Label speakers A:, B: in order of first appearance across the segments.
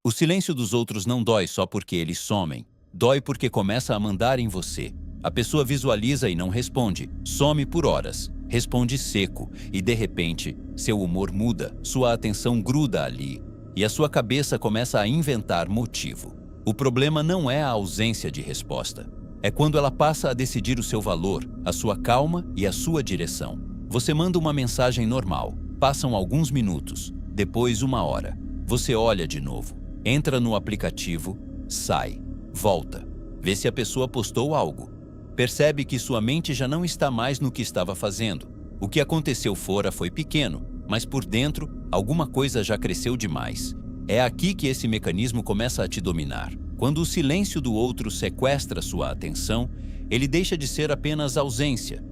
A: O silêncio dos outros não dói só porque eles somem. Dói porque começa a mandar em você. A pessoa visualiza e não responde, some por horas, responde seco e, de repente, seu humor muda, sua atenção gruda ali e a sua cabeça começa a inventar motivo. O problema não é a ausência de resposta. É quando ela passa a decidir o seu valor, a sua calma e a sua direção. Você manda uma mensagem normal, passam alguns minutos, depois 1 hora. Você olha de novo, entra no aplicativo, sai, volta, vê se a pessoa postou algo. Percebe que sua mente já não está mais no que estava fazendo. O que aconteceu fora foi pequeno, mas por dentro, alguma coisa já cresceu demais. É aqui que esse mecanismo começa a te dominar. Quando o silêncio do outro sequestra sua atenção, ele deixa de ser apenas ausência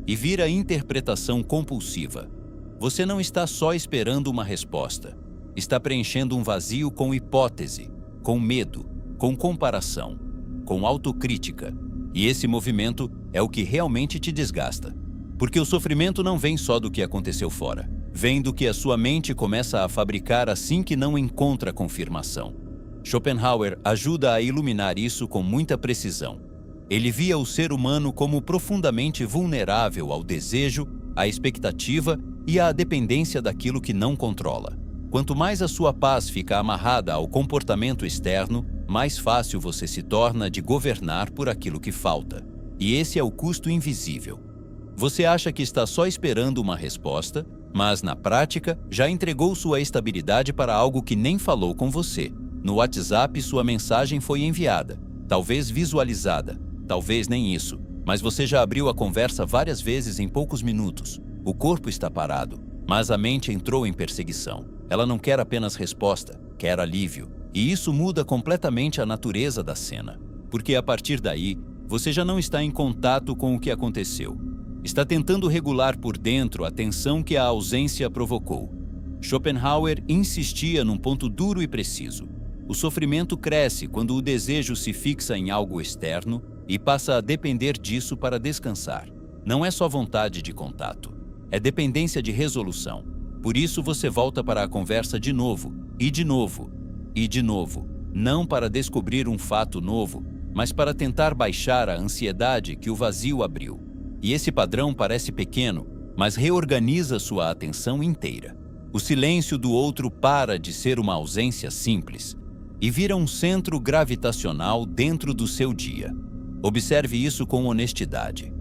A: e vira interpretação compulsiva. Você não está só esperando uma resposta. Está preenchendo um vazio com hipótese, com medo, com comparação, com autocrítica. E esse movimento é o que realmente te desgasta. Porque o sofrimento não vem só do que aconteceu fora. Vem do que a sua mente começa a fabricar assim que não encontra confirmação. Schopenhauer ajuda a iluminar isso com muita precisão. Ele via o ser humano como profundamente vulnerável ao desejo, à expectativa e à dependência daquilo que não controla. Quanto mais a sua paz fica amarrada ao comportamento externo, mais fácil você se torna de governar por aquilo que falta. E esse é o custo invisível. Você acha que está só esperando uma resposta, mas na prática já entregou sua estabilidade para algo que nem falou com você. No WhatsApp, sua mensagem foi enviada, talvez visualizada, talvez nem isso, mas você já abriu a conversa várias vezes em poucos minutos. O corpo está parado, mas a mente entrou em perseguição. Ela não quer apenas resposta, quer alívio. E isso muda completamente a natureza da cena, porque a partir daí, você já não está em contato com o que aconteceu. Está tentando regular por dentro a tensão que a ausência provocou. Schopenhauer insistia num ponto duro e preciso. O sofrimento cresce quando o desejo se fixa em algo externo e passa a depender disso para descansar. Não é só vontade de contato, é dependência de resolução. Por isso você volta para a conversa de novo, e de novo, e de novo. Não para descobrir um fato novo, mas para tentar baixar a ansiedade que o vazio abriu. E esse padrão parece pequeno, mas reorganiza sua atenção inteira. O silêncio do outro para de ser uma ausência simples e vira um centro gravitacional dentro do seu dia. Observe isso com honestidade.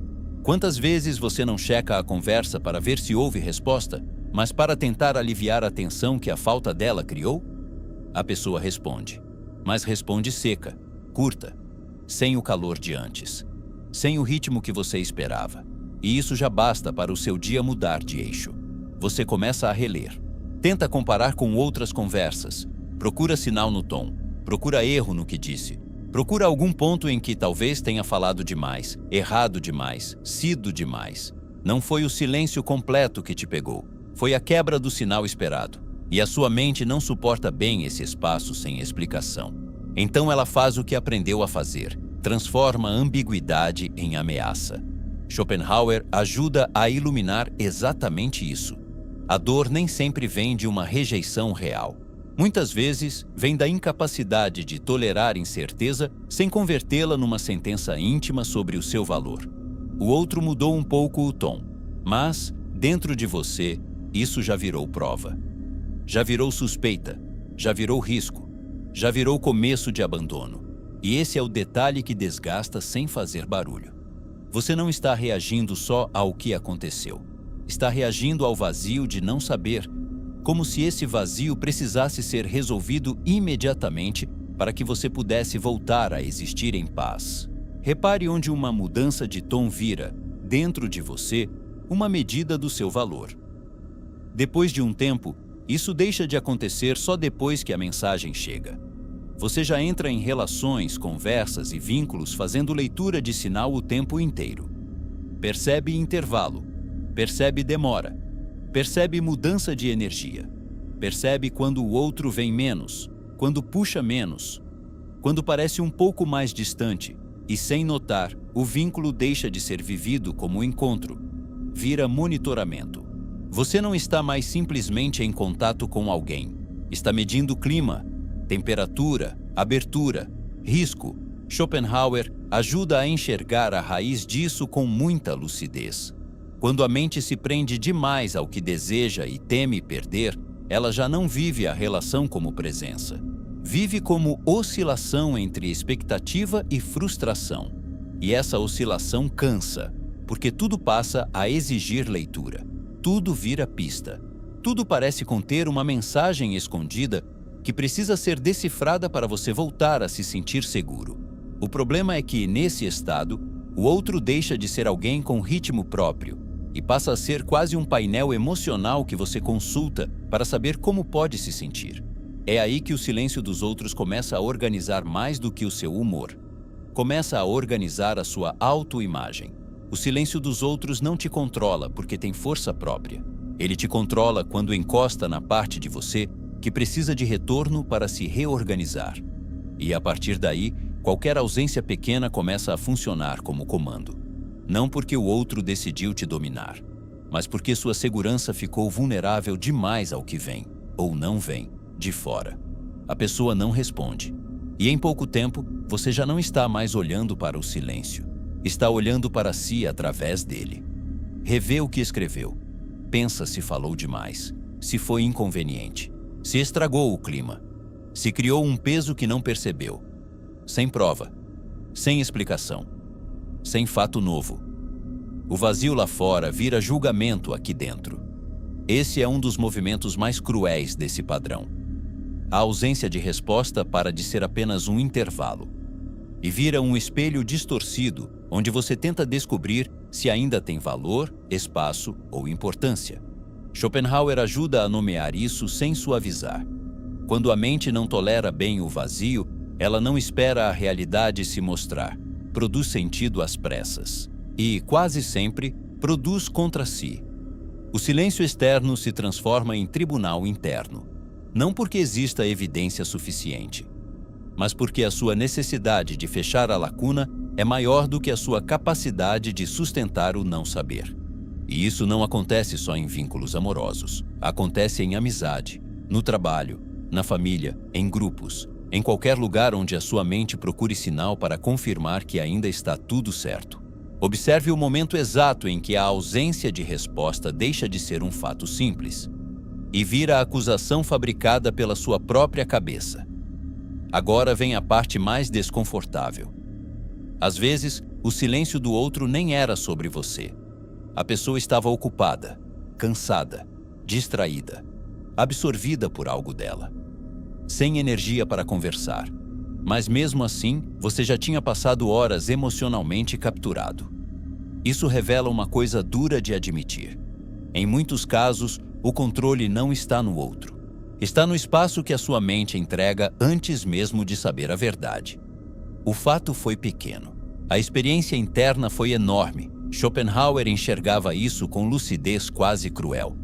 A: Quantas vezes você não checa a conversa para ver se houve resposta, mas para tentar aliviar a tensão que a falta dela criou? A pessoa responde, mas responde seca, curta, sem o calor de antes, sem o ritmo que você esperava. E isso já basta para o seu dia mudar de eixo. Você começa a reler. Tenta comparar com outras conversas. Procura sinal no tom. Procura erro no que disse. Procura algum ponto em que talvez tenha falado demais, errado demais, sido demais. Não foi o silêncio completo que te pegou. Foi a quebra do sinal esperado. E a sua mente não suporta bem esse espaço sem explicação. Então ela faz o que aprendeu a fazer. Transforma a ambiguidade em ameaça. Schopenhauer ajuda a iluminar exatamente isso. A dor nem sempre vem de uma rejeição real. Muitas vezes, vem da incapacidade de tolerar incerteza sem convertê-la numa sentença íntima sobre o seu valor. O outro mudou um pouco o tom, mas, dentro de você, isso já virou prova. Já virou suspeita, já virou risco, já virou começo de abandono. E esse é o detalhe que desgasta sem fazer barulho. Você não está reagindo só ao que aconteceu. Está reagindo ao vazio de não saber, como se esse vazio precisasse ser resolvido imediatamente para que você pudesse voltar a existir em paz. Repare onde uma mudança de tom vira, dentro de você, uma medida do seu valor. Depois de um tempo, isso deixa de acontecer só depois que a mensagem chega. Você já entra em relações, conversas e vínculos fazendo leitura de sinal o tempo inteiro. Percebe intervalo, percebe demora, percebe mudança de energia, percebe quando o outro vem menos, quando puxa menos, quando parece um pouco mais distante e, sem notar, o vínculo deixa de ser vivido como encontro, vira monitoramento. Você não está mais simplesmente em contato com alguém, está medindo o clima, temperatura, abertura, risco. Schopenhauer ajuda a enxergar a raiz disso com muita lucidez. Quando a mente se prende demais ao que deseja e teme perder, ela já não vive a relação como presença. Vive como oscilação entre expectativa e frustração. E essa oscilação cansa, porque tudo passa a exigir leitura. Tudo vira pista. Tudo parece conter uma mensagem escondida que precisa ser decifrada para você voltar a se sentir seguro. O problema é que, nesse estado, o outro deixa de ser alguém com ritmo próprio e passa a ser quase um painel emocional que você consulta para saber como pode se sentir. É aí que o silêncio dos outros começa a organizar mais do que o seu humor. Começa a organizar a sua autoimagem. O silêncio dos outros não te controla porque tem força própria. Ele te controla quando encosta na parte de você que precisa de retorno para se reorganizar. E a partir daí, qualquer ausência pequena começa a funcionar como comando. Não porque o outro decidiu te dominar, mas porque sua segurança ficou vulnerável demais ao que vem, ou não vem, de fora. A pessoa não responde. E em pouco tempo, você já não está mais olhando para o silêncio. Está olhando para si através dele. Revê o que escreveu. Pensa se falou demais, se foi inconveniente, se estragou o clima, se criou um peso que não percebeu. Sem prova, sem explicação, sem fato novo. O vazio lá fora vira julgamento aqui dentro. Esse é um dos movimentos mais cruéis desse padrão. A ausência de resposta para de ser apenas um intervalo e vira um espelho distorcido onde você tenta descobrir se ainda tem valor, espaço ou importância. Schopenhauer ajuda a nomear isso sem suavizar. Quando a mente não tolera bem o vazio, ela não espera a realidade se mostrar, produz sentido às pressas e, quase sempre, produz contra si. O silêncio externo se transforma em tribunal interno, não porque exista evidência suficiente, mas porque a sua necessidade de fechar a lacuna é maior do que a sua capacidade de sustentar o não saber. E isso não acontece só em vínculos amorosos. Acontece em amizade, no trabalho, na família, em grupos, em qualquer lugar onde a sua mente procure sinal para confirmar que ainda está tudo certo. Observe o momento exato em que a ausência de resposta deixa de ser um fato simples e vira a acusação fabricada pela sua própria cabeça. Agora vem a parte mais desconfortável. Às vezes, o silêncio do outro nem era sobre você. A pessoa estava ocupada, cansada, distraída, absorvida por algo dela, sem energia para conversar. Mas mesmo assim, você já tinha passado horas emocionalmente capturado. Isso revela uma coisa dura de admitir. Em muitos casos, o controle não está no outro. Está no espaço que a sua mente entrega antes mesmo de saber a verdade. O fato foi pequeno. A experiência interna foi enorme. Schopenhauer enxergava isso com lucidez quase cruel.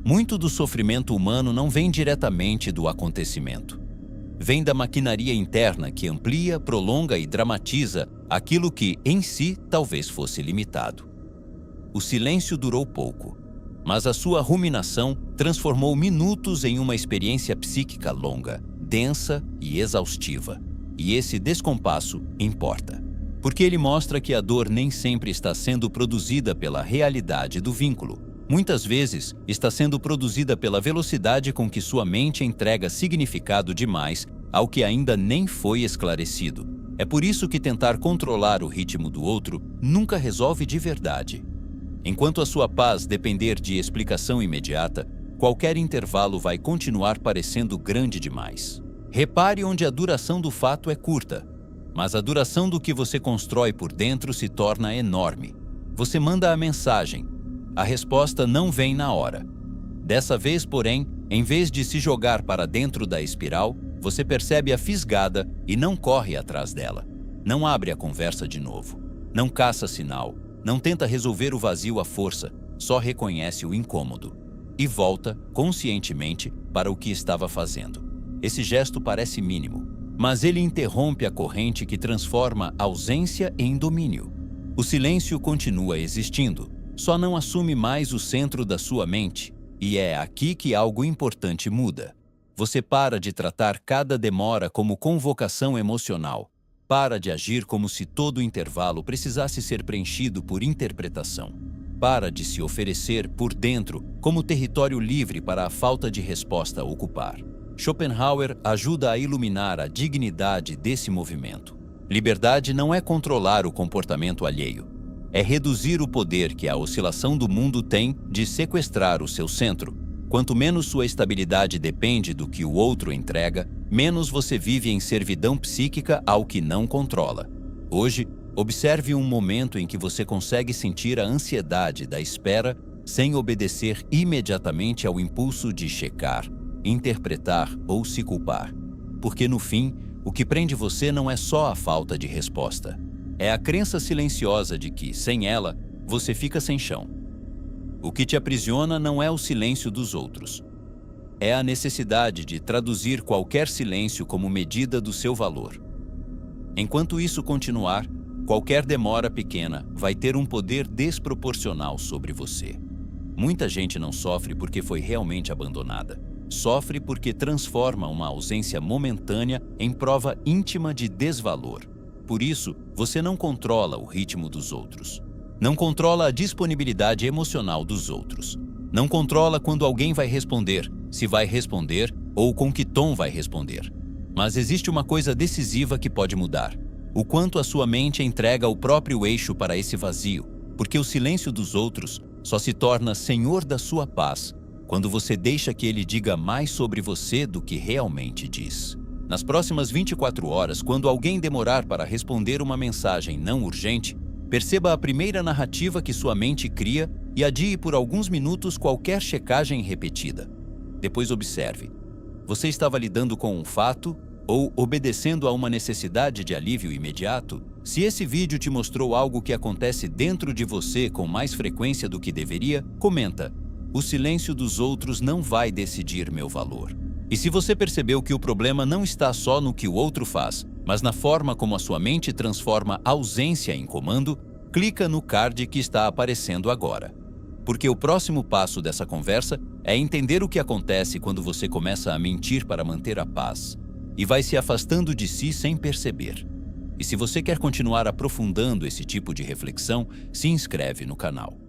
A: Muito do sofrimento humano não vem diretamente do acontecimento. Vem da maquinaria interna que amplia, prolonga e dramatiza aquilo que, em si, talvez fosse limitado. O silêncio durou pouco, mas a sua ruminação transformou minutos em uma experiência psíquica longa, densa e exaustiva. E esse descompasso importa, porque ele mostra que a dor nem sempre está sendo produzida pela realidade do vínculo. Muitas vezes, está sendo produzida pela velocidade com que sua mente entrega significado demais ao que ainda nem foi esclarecido. É por isso que tentar controlar o ritmo do outro nunca resolve de verdade. Enquanto a sua paz depender de explicação imediata, qualquer intervalo vai continuar parecendo grande demais. Repare onde a duração do fato é curta, mas a duração do que você constrói por dentro se torna enorme. Você manda a mensagem. A resposta não vem na hora. Dessa vez, porém, em vez de se jogar para dentro da espiral, você percebe a fisgada e não corre atrás dela. Não abre a conversa de novo. Não caça sinal. Não tenta resolver o vazio à força. Só reconhece o incômodo. E volta, conscientemente, para o que estava fazendo. Esse gesto parece mínimo, mas ele interrompe a corrente que transforma ausência em domínio. O silêncio continua existindo, só não assume mais o centro da sua mente, e é aqui que algo importante muda. Você para de tratar cada demora como convocação emocional. Para de agir como se todo intervalo precisasse ser preenchido por interpretação. Para de se oferecer por dentro como território livre para a falta de resposta ocupar. Schopenhauer ajuda a iluminar a dignidade desse movimento. Liberdade não é controlar o comportamento alheio. É reduzir o poder que a oscilação do mundo tem de sequestrar o seu centro. Quanto menos sua estabilidade depende do que o outro entrega, menos você vive em servidão psíquica ao que não controla. Hoje, observe um momento em que você consegue sentir a ansiedade da espera sem obedecer imediatamente ao impulso de checar, interpretar ou se culpar. Porque no fim, o que prende você não é só a falta de resposta. É a crença silenciosa de que, sem ela, você fica sem chão. O que te aprisiona não é o silêncio dos outros. É a necessidade de traduzir qualquer silêncio como medida do seu valor. Enquanto isso continuar, qualquer demora pequena vai ter um poder desproporcional sobre você. Muita gente não sofre porque foi realmente abandonada. Sofre porque transforma uma ausência momentânea em prova íntima de desvalor. Por isso, você não controla o ritmo dos outros. Não controla a disponibilidade emocional dos outros. Não controla quando alguém vai responder, se vai responder ou com que tom vai responder. Mas existe uma coisa decisiva que pode mudar. O quanto a sua mente entrega o próprio eixo para esse vazio, porque o silêncio dos outros só se torna senhor da sua paz quando você deixa que ele diga mais sobre você do que realmente diz. Nas próximas 24 horas, quando alguém demorar para responder uma mensagem não urgente, perceba a primeira narrativa que sua mente cria e adie por alguns minutos qualquer checagem repetida. Depois observe. Você estava lidando com um fato ou obedecendo a uma necessidade de alívio imediato? Se esse vídeo te mostrou algo que acontece dentro de você com mais frequência do que deveria, comenta. O silêncio dos outros não vai decidir meu valor. E se você percebeu que o problema não está só no que o outro faz, mas na forma como a sua mente transforma ausência em comando, clica no card que está aparecendo agora. Porque o próximo passo dessa conversa é entender o que acontece quando você começa a mentir para manter a paz e vai se afastando de si sem perceber. E se você quer continuar aprofundando esse tipo de reflexão, se inscreve no canal.